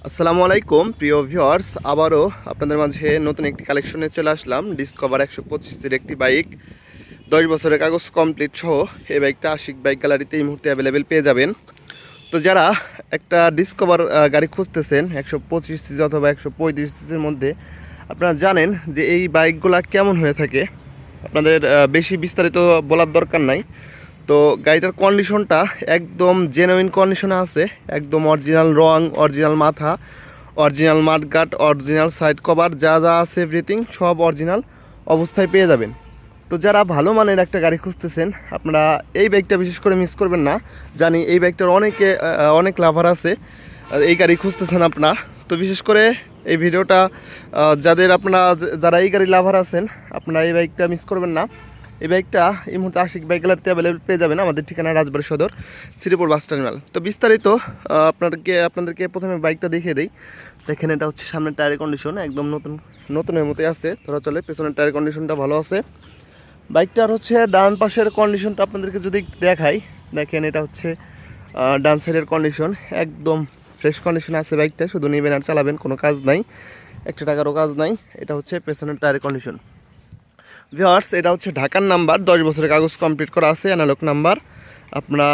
আসসালামু আলাইকুম প্রিয় ভিউয়ার্স, আবারও আপনাদের মাঝে নতুন একটি কালেকশনে চলে আসলাম। ডিসকভার 125 একটি বাইক, 10 বছরের কাগজ কমপ্লিট সহ এই বাইকটা আশিক বাইক গ্যালারিতে এই মুহূর্তে অ্যাভেলেবেল পেয়ে যাবেন। তো যারা একটা ডিসকভার গাড়ি খুঁজতেছেন 125 সিসি অথবা 135 সিসির মধ্যে, আপনারা জানেন যে এই বাইকগুলা কেমন হয়ে থাকে। আপনাদের বেশি বিস্তারিত বলার দরকার নাই। তো গাড়িটার কন্ডিশনটা একদম জেনুইন কন্ডিশনে আছে, একদম অরিজিনাল রং, অরিজিনাল মাথা, original mudguard, original side cover, যা যা আছে এভরিথিং সব অরিজিনাল অবস্থায় পেয়ে যাবেন। তো যারা ভালো মানের একটা গাড়ি খুঁজতেছেন, আপনারা এই বাইকটা বিশেষ করে মিস করবেন না। জানি এই বাইকটার অনেক লাভার আছে, এই গাড়ি খুঁজতেছেন আপনারা। তো বিশেষ করে এই ভিডিওটা যারা এই গাড়ি লাভার আছেন, আপনারা এই বাইকটা মিস করবেন না। এই বাইকটা এই মুহূর্তে আশিক বাইক গ্যালারিতে অ্যাভেলেবেল পেয়ে যাবেন। আমাদের ঠিকানা রাজবাড়ী সদর, শ্রীপুর বাস টার্মিনাল। তো বিস্তারিত আপনাদেরকে প্রথমে বাইকটা দেখিয়ে দিই। দেখেন, এটা হচ্ছে সামনের টায়ারের কন্ডিশন একদম নতুনের মতোই আছে ধরা চলে। পেছনের টায়ারের কন্ডিশনটা ভালো আছে। বাইকটার হচ্ছে ডান পাশের কন্ডিশনটা আপনাদেরকে যদি দেখাই, দেখেন এটা হচ্ছে ডান সাইডের কন্ডিশন একদম ফ্রেশ কন্ডিশন আছে। বাইকটা শুধু নেবেন আর চালাবেন, কোনো কাজ নাই, একটা টাকারও কাজ নাই। এটা হচ্ছে পেছনের টায়ারের কন্ডিশন। ভিউয়ার্স, এটা হচ্ছে ঢাকার নাম্বার, 10 বছরের কাগজ কমপ্লিট করা আছে, অ্যানালগ নাম্বার। আপনারা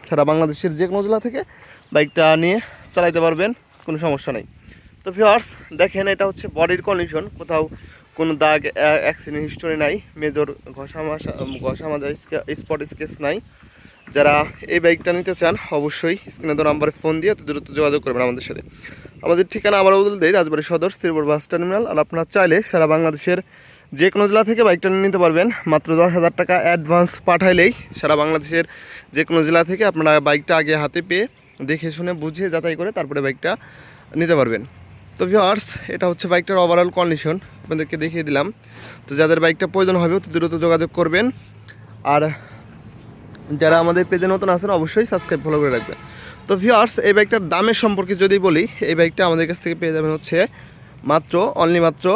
সারা বাংলাদেশের যে কোনো জেলা থেকে বাইকটা নিয়ে চালাইতে পারবেন, কোনো সমস্যা নেই। তো ভিউয়ার্স দেখেন, এটা হচ্ছে বডির কন্ডিশন, কোথাও কোনো দাগ, অ্যাক্সিডেন্ট হিস্টোরি নাই, মেজর ঘষা মাজা স্পট স্কেচ নাই। যারা এই বাইকটা নিতে চান অবশ্যই স্ক্রিনে দেওয়া নাম্বারে ফোন দিয়ে দ্রুত যোগাযোগ করবেন আমাদের সাথে। আমাদের ঠিকানা আবার বদল দেয়, রাজবাড়ী সদর, শ্রীপুর বাস টার্মিনাল। আর আপনারা চাইলে সারা বাংলাদেশের যে কোনো জেলা থেকে বাইকটা নিতে পারবেন। মাত্র 10,000 টাকা অ্যাডভান্স পাঠাইলেই সারা বাংলাদেশের যে কোনো জেলা থেকে আপনারা বাইকটা আগে হাতে পেয়ে দেখে শুনে বুঝে যাচাই করে তারপরে বাইকটা নিতে পারবেন। তো ভিউয়ার্স, এটা হচ্ছে বাইকটার ওভারঅল কন্ডিশন আপনাদেরকে দেখিয়ে দিলাম। তো যাদের বাইকটা প্রয়োজন হবে অতি দ্রুত যোগাযোগ করবেন। আর যারা আমাদের পেজে নতুন আছেন অবশ্যই সাবস্ক্রাইব ফলো করে রাখবেন। তো ভিউয়ার্স, এই বাইকটার দামের সম্পর্কে যদি বলি, এই বাইকটা আমাদের কাছ থেকে পেয়ে যাবেন হচ্ছে অনলি মাত্র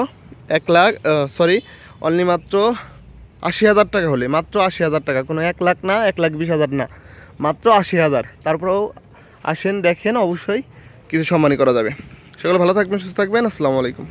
80,000 টাকা হলে, মাত্র 80,000 টাকা, কোনো 1 লাখ না, 1,20,000 না, মাত্র 80,000। তারপরেও আসেন, দেখেন, অবশ্যই কিছু সম্মানী করা যাবে। সকলে ভালো থাকবেন, সুস্থ থাকবেন। আসসালামু আলাইকুম।